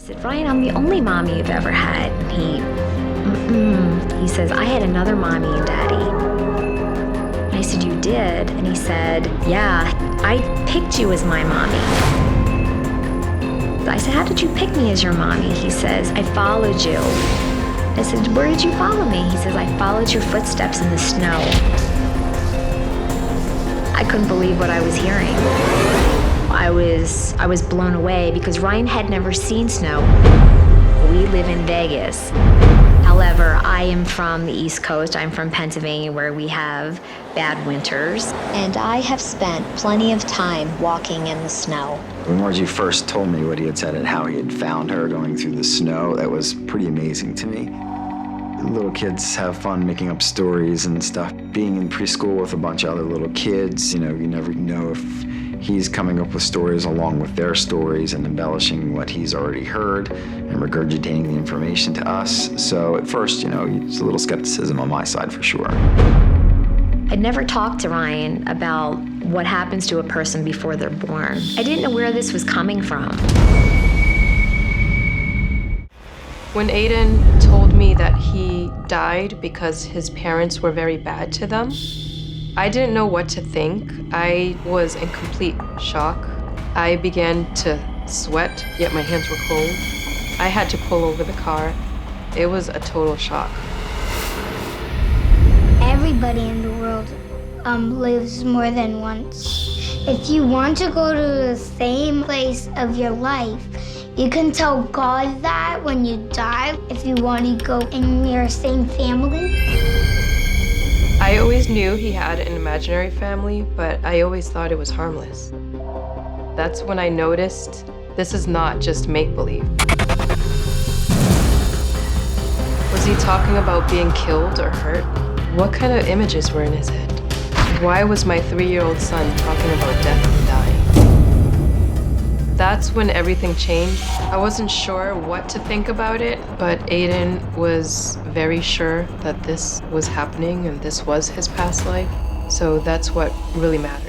said, Ryan, I'm the only mommy you've ever had. And he says, I had another mommy and daddy. And I said, you did? And he said, yeah, I picked you as my mommy. I said, how did you pick me as your mommy? He says, I followed you. I said, where did you follow me? He says, I followed your footsteps in the snow. I couldn't believe what I was hearing. I was blown away because Ryan had never seen snow. We live in Vegas. However, I am from the East Coast. I'm from Pennsylvania, where we have bad winters. And I have spent plenty of time walking in the snow. When Margie first told me what he had said and how he had found her going through the snow, that was pretty amazing to me. Little kids have fun making up stories and stuff. Being in preschool with a bunch of other little kids, you never know if he's coming up with stories along with their stories and embellishing what he's already heard and regurgitating the information to us. So at first, it's a little skepticism on my side for sure. I'd never talked to Ryan about what happens to a person before they're born. I didn't know where this was coming from. When Aiden told me that he died because his parents were very bad to them, I didn't know what to think. I was in complete shock. I began to sweat, yet my hands were cold. I had to pull over the car. It was a total shock. Everybody in the world lives more than once. If you want to go to the same place of your life, you can tell God that when you die, if you want to go in your same family. I always knew he had an imaginary family, but I always thought it was harmless. That's when I noticed this is not just make-believe. Was he talking about being killed or hurt? What kind of images were in his head? Why was my 3-year-old son talking about death and dying? That's when everything changed. I wasn't sure what to think about it, but Aiden was very sure that this was happening and this was his past life. So that's what really mattered.